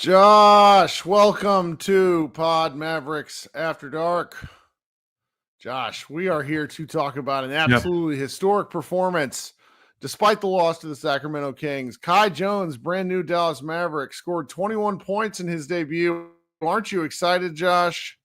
Josh, welcome to Pod Mavericks After Dark. Josh, we are here to talk about an absolutely historic performance. Despite the loss to the Sacramento Kings, Kai Jones, brand new Dallas Maverick, scored 21 points in his debut. Aren't you excited, Josh?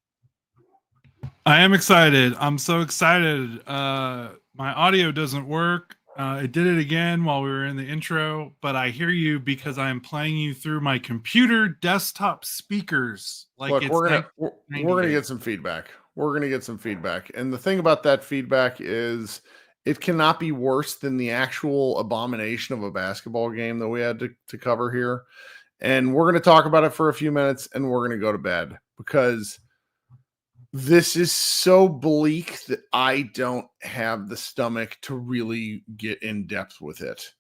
I am excited. I'm so excited. My audio doesn't work. It did it again while we were in the intro, but I hear you because I am playing you through my computer desktop speakers. Look, we're gonna get some feedback. We're gonna get some feedback, and the thing about that feedback is it cannot be worse than the actual abomination of a basketball game that we had to cover here. And we're gonna talk about it for a few minutes, and we're gonna go to bed because this is so bleak that I don't have the stomach to really get in depth with it.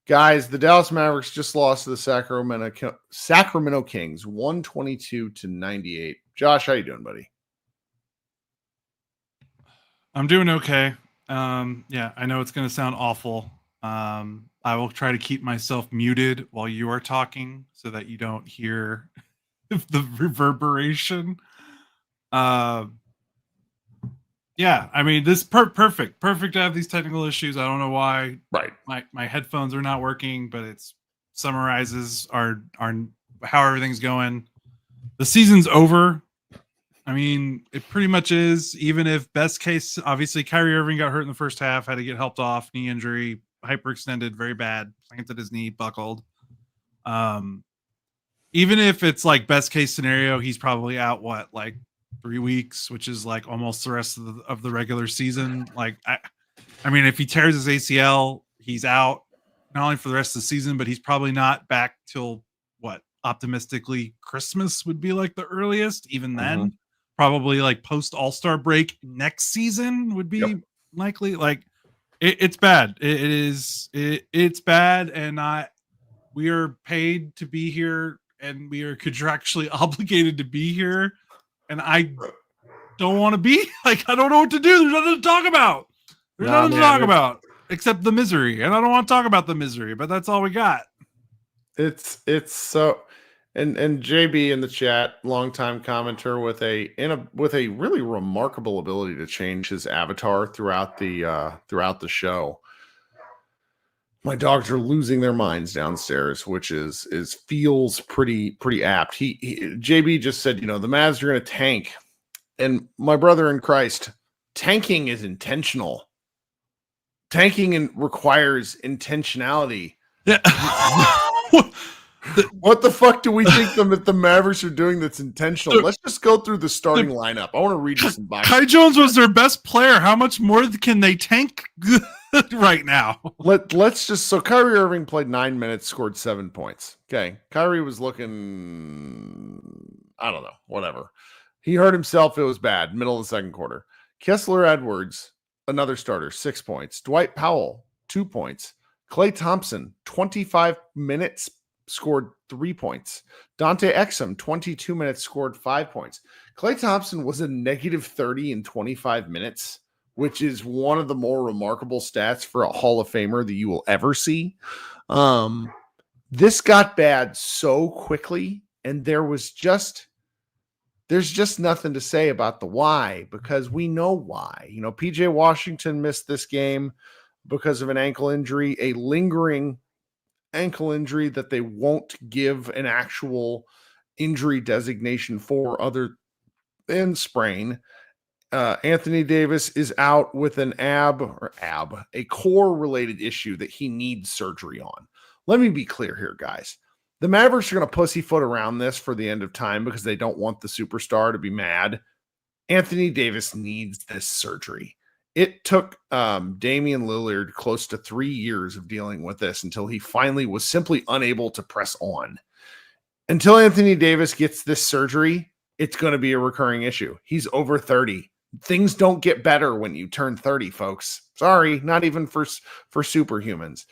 Guys, the Dallas Mavericks just lost to the Sacramento Kings, 122-98. Josh, how you doing, buddy? I'm doing okay. Yeah, I know it's going to sound awful. I will try to keep myself muted while you are talking so that you don't hear the reverberation. Yeah, I mean, this perfect to have these technical issues. I don't know why. Right. My headphones are not working, but it summarizes our how everything's going. The season's over. I mean, it pretty much is. Even if best case, obviously Kyrie Irving got hurt in the first half, had to get helped off, knee injury, hyperextended, very bad, planted his knee, buckled. Even if it's like best case scenario, he's probably out like 3 weeks, which is like almost the rest of the regular season. Like, I mean, if he tears his ACL, he's out not only for the rest of the season, but he's probably not back till what optimistically Christmas would be like the earliest. Even then, probably like post All-Star break next season would be likely. Like, it's bad. It's bad, and we are paid to be here, and we are contractually obligated to be here. And I don't want to be like, I don't know what to do. There's nothing to talk about. There's nothing to talk about except the misery. And I don't want to talk about the misery, but that's all we got. It's so, and JB in the chat, longtime commenter with a really remarkable ability to change his avatar throughout the show. My dogs are losing their minds downstairs, which feels pretty apt. He JB just said, the Mavs are going to tank, and my brother in Christ, tanking is intentional. Tanking requires intentionality. Yeah. What the fuck do we think that the Mavericks are doing that's intentional? Let's just go through the starting lineup. I want to read you some boxes. Kai Jones was their best player. How much more can they tank right now? Let's just, so Kyrie Irving played 9 minutes, scored 7 points. Okay. Kyrie was looking, I don't know, whatever. He hurt himself. It was bad. Middle of the second quarter. Kessler Edwards, another starter, 6 points. Dwight Powell, 2 points. Klay Thompson, 25 minutes, scored 3 points. Dante Exum, 22 minutes, scored 5 points. Klay Thompson was a negative 30 in 25 minutes, which is one of the more remarkable stats for a Hall of Famer that you will ever see. This got bad so quickly, and there's just nothing to say about the why, because we know why. PJ Washington missed this game because of an ankle injury, a lingering ankle injury that they won't give an actual injury designation for other than sprain. Anthony Davis is out with a core-related issue that he needs surgery on. Let me be clear here, guys. The Mavericks are going to pussyfoot around this for the end of time because they don't want the superstar to be mad. Anthony Davis needs this surgery. It took Damian Lillard close to 3 years of dealing with this until he finally was simply unable to press on. Until Anthony Davis gets this surgery, it's going to be a recurring issue. He's over 30. Things don't get better when you turn 30, folks. Sorry, not even for superhumans.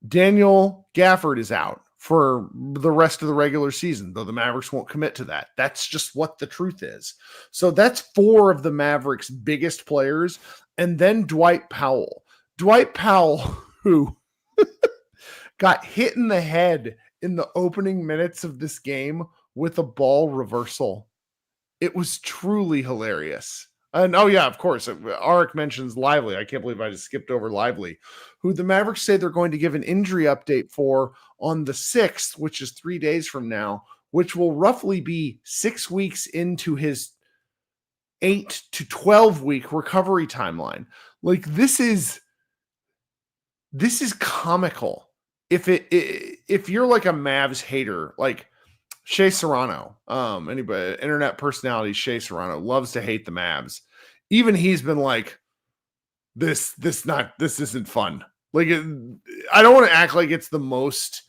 Daniel Gafford is out for the rest of the regular season, though the Mavericks won't commit to that. That's just what the truth is. So that's 4 of the Mavericks' biggest players. And then Dwight Powell. Dwight Powell, who got hit in the head in the opening minutes of this game with a ball reversal. It was truly hilarious. And oh yeah, of course, Arik mentions Lively. I can't believe I just skipped over Lively, who the Mavericks say they're going to give an injury update for on the 6th, which is 3 days from now, which will roughly be 6 weeks into his 8 to 12 week recovery timeline. Like this is comical. If you're like a Mavs hater, like Shea Serrano, anybody, internet personality Shea Serrano loves to hate the Mavs. Even he's been like, this isn't fun. Like, I don't want to act like it's the most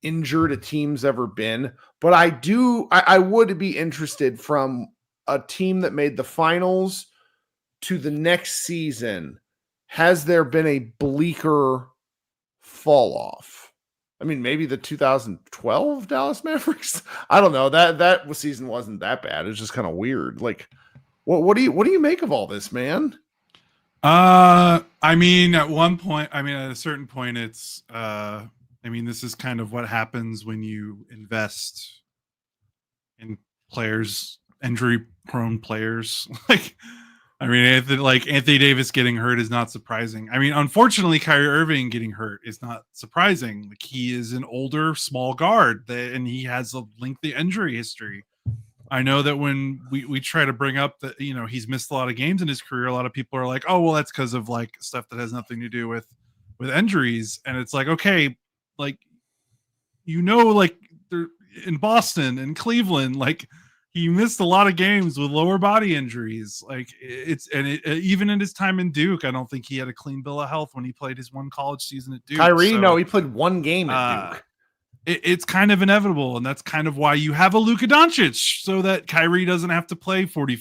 injured a team's ever been, but I would be interested from a team that made the finals to the next season. Has there been a bleaker fall off? I mean, maybe the 2012 Dallas Mavericks. I don't know. That season wasn't that bad. It's just kind of weird. Like, what do you make of all this, man? I mean, at a certain point, it's this is kind of what happens when you invest in players, injury-prone players. Anthony Davis getting hurt is not surprising. I mean, unfortunately, Kyrie Irving getting hurt is not surprising. Like, he is an older, small guard, and he has a lengthy injury history. I know that when we try to bring up that, he's missed a lot of games in his career, a lot of people are like, oh, well, that's because of like stuff that has nothing to do with injuries. And it's like, okay, like, like they're in Boston and Cleveland, like, he missed a lot of games with lower body injuries. Like, even in his time in Duke, I don't think he had a clean bill of health when he played his one college season at Duke. Kyrie, no, he played one game at Duke. It's kind of inevitable, and that's kind of why you have a Luka Doncic, so that Kyrie doesn't have to play 40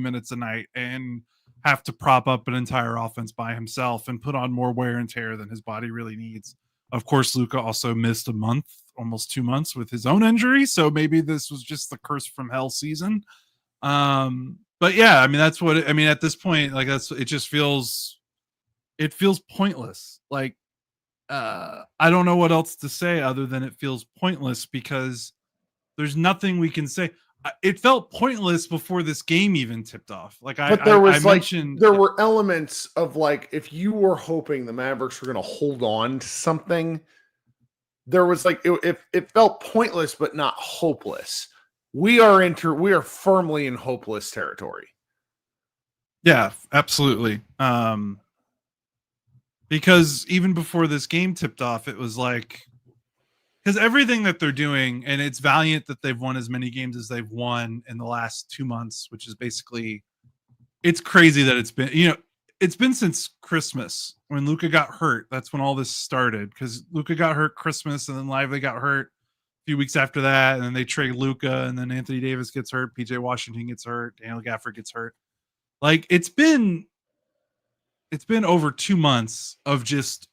minutes a night and have to prop up an entire offense by himself and put on more wear and tear than his body really needs. Of course, Luka also missed a month, almost 2 months with his own injury, so maybe this was just the curse from hell season. But yeah, I mean, that's what at this point, like, it feels pointless. Like, I don't know what else to say other than it feels pointless, because there's nothing we can say. It felt pointless before this game even tipped off. Like, there were elements of, like, if you were hoping the Mavericks were going to hold on to something, there was like, it felt pointless, but not hopeless. We are firmly in hopeless territory. Yeah, absolutely. Because even before this game tipped off, it was like, because everything that they're doing, and it's valiant that they've won as many games as they've won in the last 2 months, which is basically, it's crazy that it's been since Christmas when Luka got hurt. That's when all this started, because Luka got hurt Christmas, and then Lively got hurt a few weeks after that, and then they trade Luka, and then Anthony Davis gets hurt, PJ Washington gets hurt, Daniel Gafford gets hurt. Like, it's been over 2 months of just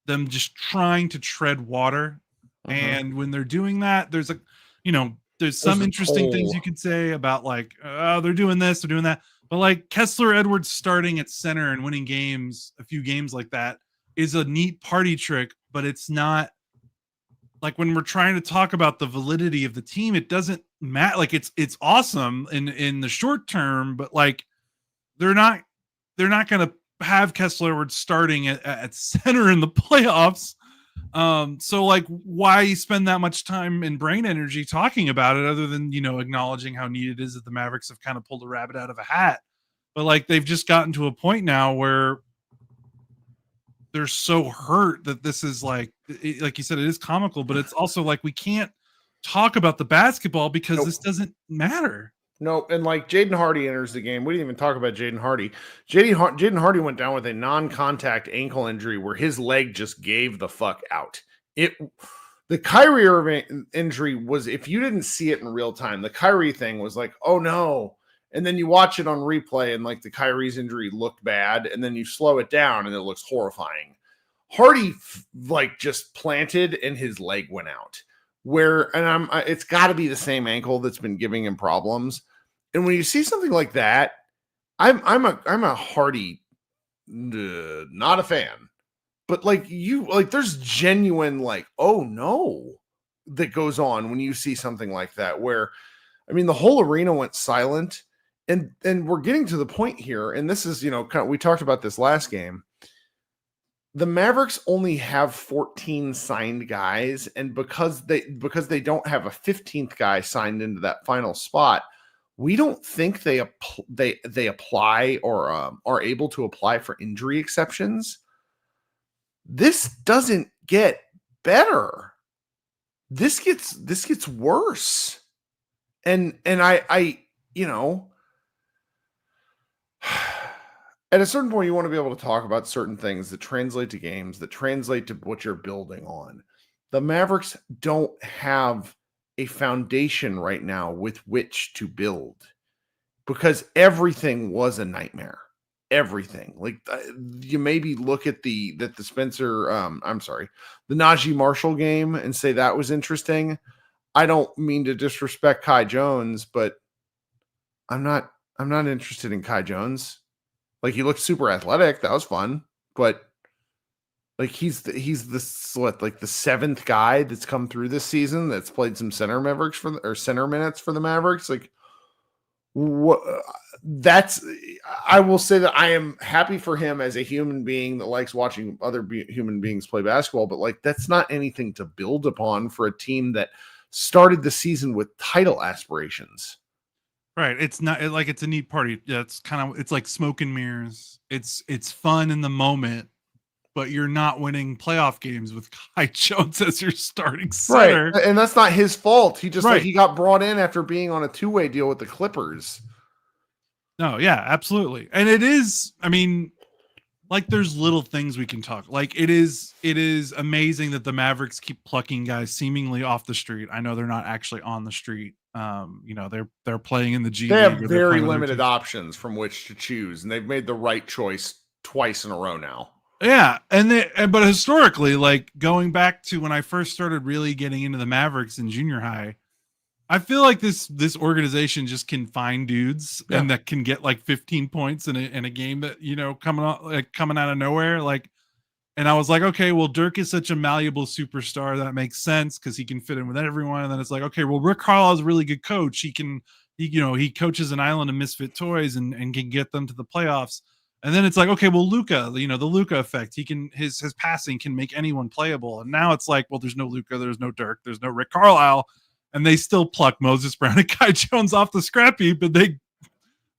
them just trying to tread water. Uh-huh. And when they're doing that, there's some interesting things you could say about, like, oh, they're doing this, they're doing that. But, like, Kessler Edwards starting at center and winning games, a few games like that, is a neat party trick, but it's not, like, when we're trying to talk about the validity of the team, it doesn't matter. Like, it's awesome in the short term, but, like, they're not going to have Kessler Edwards starting at center in the playoffs. So, like, why spend that much time and brain energy talking about it, other than, acknowledging how neat it is that the Mavericks have kind of pulled a rabbit out of a hat. But, like, they've just gotten to a point now where they're so hurt that this is like you said, it is comical, but it's also like, we can't talk about the basketball because this doesn't matter. No, and like, Jaden Hardy enters the game. We didn't even talk about Jaden Hardy. Jaden Hardy went down with a non-contact ankle injury where his leg just gave the fuck out. The Kyrie Irving injury was, if you didn't see it in real time, the Kyrie thing was like, oh no. And then you watch it on replay, and, like, the Kyrie's injury looked bad, and then you slow it down and it looks horrifying. Hardy just planted and his leg went out. It's got to be the same ankle that's been giving him problems. And when you see something like that, I'm a Hardy, not a fan, but, like, there's genuine, like, oh no, that goes on when you see something like that, where, I mean, the whole arena went silent, and we're getting to the point here. And this is, we talked about this last game. The Mavericks only have 14 signed guys, and because they don't have a 15th guy signed into that final spot, we don't think they apply or are able to apply for injury exceptions. This doesn't get better. This gets worse. And I at a certain point, you want to be able to talk about certain things that translate to games, that translate to what you're building on. The Mavericks don't have a foundation right now with which to build, because everything was a nightmare. Everything. Like, you maybe look at the Najee Marshall game and say that was interesting. I don't mean to disrespect Kai Jones, but I'm not interested in Kai Jones. Like, he looked super athletic. That was fun. But like, he's the seventh guy that's come through this season that's played some center minutes for the Mavericks. Like, what? I will say that I am happy for him as a human being that likes watching other human beings play basketball, but like, that's not anything to build upon for a team that started the season with title aspirations. Right. It's not like it's a neat party. It's like smoke and mirrors. It's fun in the moment, but you're not winning playoff games with Kai Jones as your starting center. Right. And that's not his fault. He just he got brought in after being on a two-way deal with the Clippers. No, yeah, absolutely. And it is, I mean, like, there's little things we can talk. Like, it is amazing that the Mavericks keep plucking guys seemingly off the street. I know they're not actually on the street. They're playing in the G League. They have very limited options from which to choose, and they've made the right choice twice in a row now. Yeah, but historically, like, going back to when I first started really getting into the Mavericks in junior high, I feel like this organization just can find dudes and that can get like 15 points in a game that, coming out of nowhere. Like, and I was like, okay, well, Dirk is such a malleable superstar that makes sense because he can fit in with everyone. And then it's like, okay, well, Rick Carlisle is a really good coach. He coaches an island of misfit toys and can get them to the playoffs. And then it's like, okay, well, Luka, the Luka effect, his passing can make anyone playable. And now it's like, well, there's no Luka, there's no Dirk, there's no Rick Carlisle. And they still pluck Moses Brown and Kai Jones off the scrap heap, but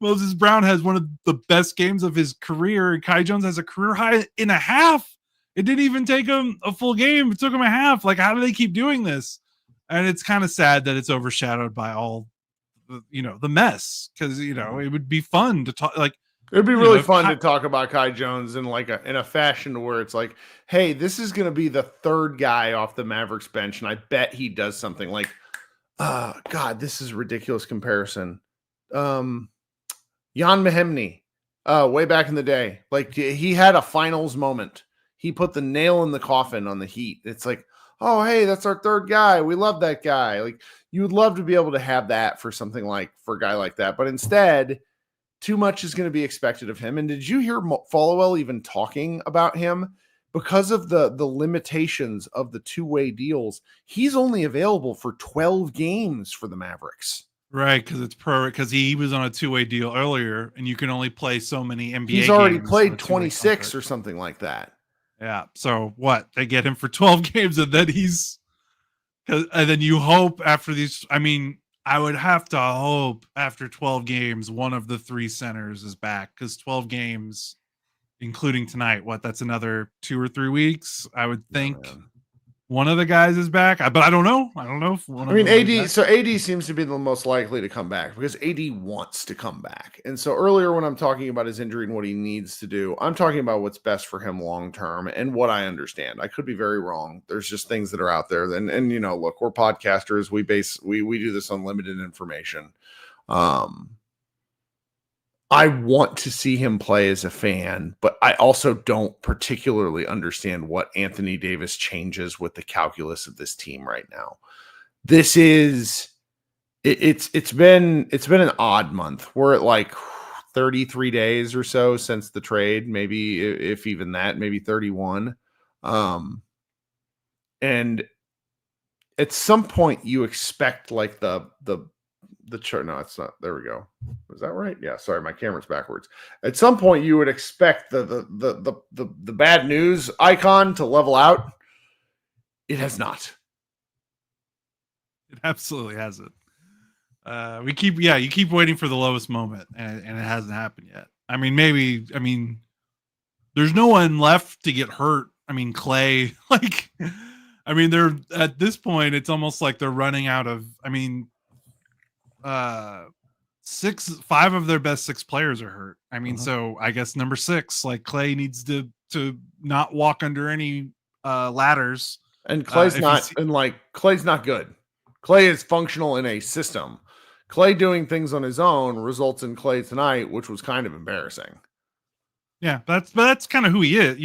Moses Brown has one of the best games of his career, and Kai Jones has a career high in a half. It didn't even take him a full game. It took him a half. Like, how do they keep doing this? And it's kind of sad that it's overshadowed by all the mess, because it would be fun to talk. Like, it'd be really fun to talk about Kai Jones in a fashion where it's like, hey, this is going to be the third guy off the Mavericks bench, and I bet he does something. Like, God, this is a ridiculous comparison. Jan Mahemny, way back in the day, like, he had a finals moment. He put the nail in the coffin on the Heat. It's like, oh, hey, that's our third guy. We love that guy. Like, you would love to be able to have that for a guy like that. But instead, too much is going to be expected of him. And did you hear Followell even talking about him? Because of the limitations of the two-way deals, he's only available for 12 games for the Mavericks. Right, because he was on a two-way deal earlier, and you can only play so many NBA games. He's already played 26 or something like that. Yeah, so what? They get him for 12 games, and then you hope after these. I mean, I would have to hope after 12 games, one of the three centers is back, because 12 games, including tonight, that's another 2 or 3 weeks. I would think one of the guys is back, but I don't know. If one of them AD. So AD seems to be the most likely to come back because AD wants to come back. And so earlier, when I'm talking about his injury and what he needs to do, I'm talking about what's best for him long term and what I understand. I could be very wrong. There's just things that are out there. And look, we're podcasters. We do this on limited information. I want to see him play as a fan, but I also don't particularly understand what Anthony Davis changes with the calculus of this team right now. This is it's been an odd month. We're at like 33 days or so since the trade, maybe if even that, maybe 31. And at some point you expect like the chart. No, it's not. There we go. Is that right? Yeah. Sorry, my camera's backwards. At some point you would expect the bad news icon to level out. It has not. It absolutely hasn't. You keep waiting for the lowest moment, and it hasn't happened yet. I mean, there's no one left to get hurt. I mean, Clay, they're at this point, it's almost like they're running out of, uh, 5 of their best 6 players are hurt. So I guess number 6, like Clay needs to not walk under any ladders. And Clay's Clay's not good. Clay is functional in a system. Clay doing things on his own results in Clay tonight, which was kind of embarrassing. Yeah, that's kind of who he is.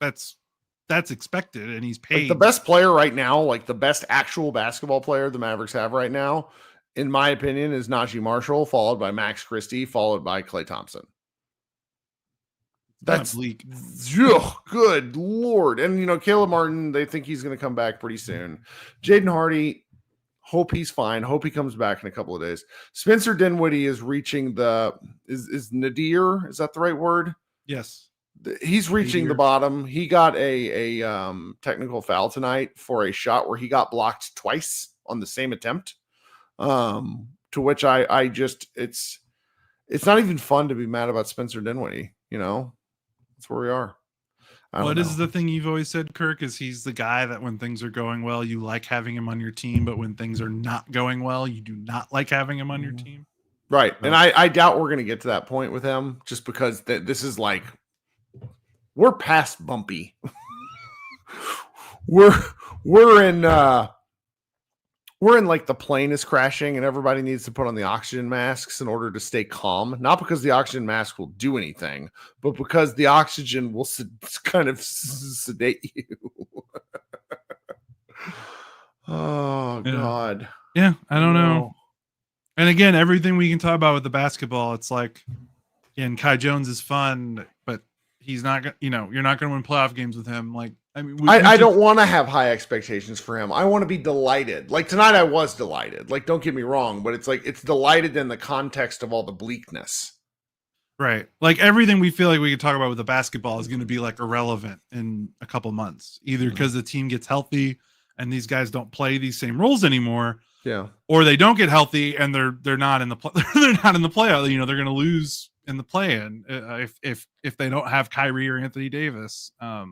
That's expected, and he's paid. Like the best player right now, like the best actual basketball player the Mavericks have right now, in my opinion, is Najee Marshall, followed by Max Christie, followed by Klay Thompson. That's Bleak. Good Lord. And, Caleb Martin, they think he's going to come back pretty soon. Jaden Hardy, hope he's fine. Hope he comes back in a couple of days. Spencer Dinwiddie is reaching is nadir? Is that the right word? Yes. He's reaching the bottom. He got a technical foul tonight for a shot where he got blocked twice on the same attempt. To which I just, it's not even fun to be mad about Spencer Dinwiddie, That's where we are. What is the thing you've always said, Kirk, is he's the guy that when things are going well, you like having him on your team, but when things are not going well, you do not like having him on your team. Right. And I doubt we're going to get to that point with him just because this is like, we're past bumpy. we're in like the plane is crashing and everybody needs to put on the oxygen masks in order to stay calm. Not because the oxygen mask will do anything, but because the oxygen will kind of sedate you. Oh, God. Yeah, I don't know. And again, everything we can talk about with the basketball, it's like, again, Kai Jones is fun, but he's not, you're not going to win playoff games with him. Like, I don't want to have high expectations for him. I want to be delighted. Like tonight, I was delighted. Like, don't get me wrong, but it's like it's delighted in the context of all the bleakness. Right. Like everything we feel like we can talk about with the basketball is going to be like irrelevant in a couple months, either because the team gets healthy and these guys don't play these same roles anymore. Yeah. Or they don't get healthy and they're not in the they're not in the playoff. They're going to lose in the play-in if they don't have Kyrie or Anthony Davis. Or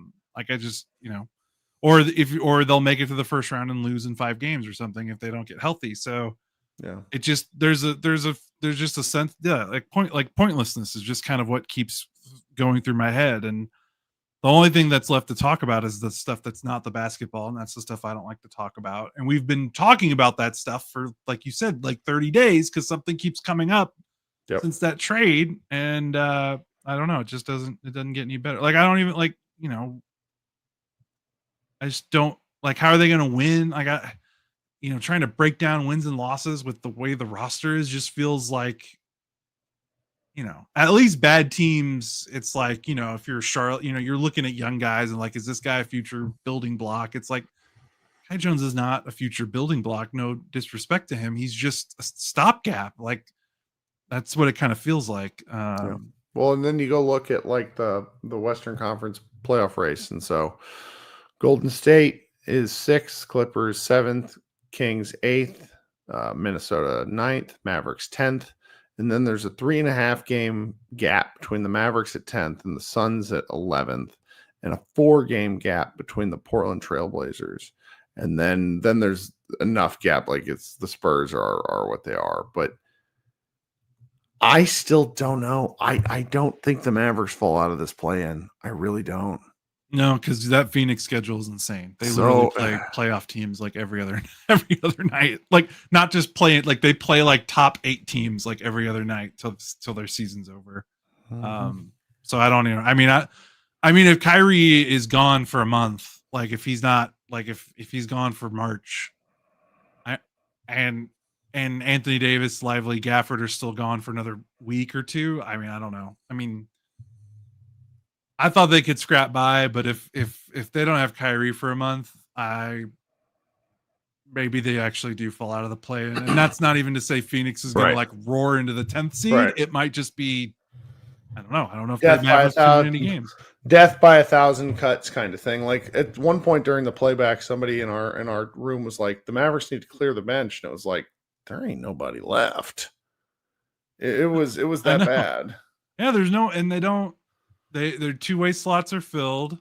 they'll make it to the first round and lose in 5 games or something if they don't get healthy. So yeah, it just there's just a sense, pointlessness is just kind of what keeps going through my head. And the only thing that's left to talk about is the stuff that's not the basketball, and that's the stuff I don't like to talk about. And we've been talking about that stuff for, like you said, like 30 days because something keeps coming up since that trade. And I don't know, it doesn't get any better. Like I don't even I just don't like, how are they going to win? Like trying to break down wins and losses with the way the roster is just feels like, at least bad teams. It's like, if you're Charlotte, you're looking at young guys and like, is this guy a future building block? It's like, Kai Jones is not a future building block. No disrespect to him. He's just a stopgap. Like that's what it kind of feels like. Well, and then you go look at like the Western Conference playoff race. And so Golden State is 6th, Clippers 7th, Kings 8th, Minnesota 9th, Mavericks 10th. And then there's a 3.5 game gap between the Mavericks at 10th and the Suns at 11th, and a 4 game gap between the Portland Trailblazers. And then there's enough gap, like it's the Spurs are what they are. But I still don't know. I don't think the Mavericks fall out of this play-in. I really don't. No, because that Phoenix schedule is insane. They literally play playoff teams like every other night. Like not just playing, like they play like top 8 teams like every other night till their season's over. Mm-hmm. So I don't even. I mean, if Kyrie is gone for a month, like if he's not, like if he's gone for March, and Anthony Davis, Lively, Gafford are still gone for another week or 2. I mean, I don't know. I mean, I thought they could scrap by, but if they don't have Kyrie for a month, I maybe they actually do fall out of the play. And that's not even to say Phoenix is going Right. to like roar into the 10th seed. Right. It might just be, I don't know. I don't know if Death they by Mavericks can win any games. Death by 1,000 cuts kind of thing. Like at one point during the playback, somebody in our room was like, the Mavericks need to clear the bench. And it was like, there ain't nobody left. It was that bad. Yeah, there's no, and they don't, their two-way slots are filled.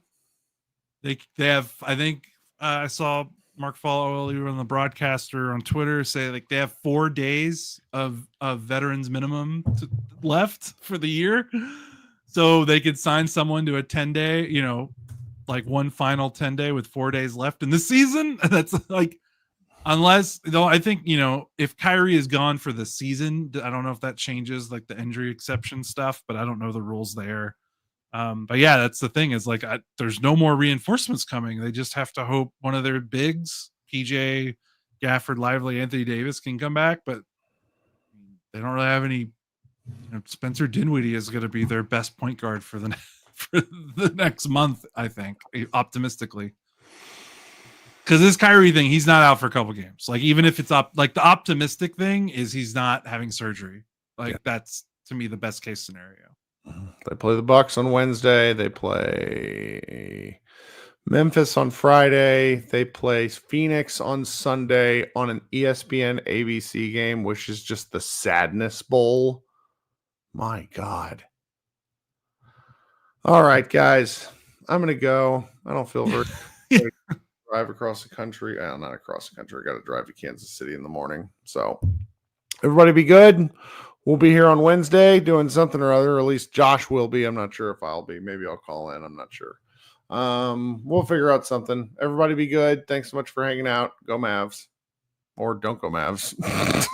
They have, I think I saw Mark Follow on the broadcaster on Twitter say like they have 4 days of veterans minimum left for the year. So they could sign someone to a 10-day, you know, like one final 10-day with 4 days left in the season. That's like, unless though, I think, you know, if Kyrie is gone for the season, I don't know if that changes like the injury exception stuff, but I don't know the rules there. But yeah, that's the thing is like, there's no more reinforcements coming. They just have to hope one of their bigs, PJ, Gafford, Lively, Anthony Davis can come back, but they don't really have any. You know, Spencer Dinwiddie is going to be their best point guard for the next month, I think, optimistically. Because this Kyrie thing, he's not out for a couple games. Like even if it's up, like the optimistic thing is he's not having surgery. Like that's to me the best case scenario. They play the Bucks on Wednesday. They play Memphis on Friday. They play Phoenix on Sunday on an ESPN ABC game, which is just the Sadness Bowl. My God. All right, guys. I'm going to go. I don't feel very drive across the country. Not across the country. I got to drive to Kansas City in the morning. So everybody be good. We'll be here on Wednesday doing something or other. Or at least Josh will be. I'm not sure if I'll be. Maybe I'll call in. I'm not sure. We'll figure out something. Everybody be good. Thanks so much for hanging out. Go Mavs. Or don't go Mavs.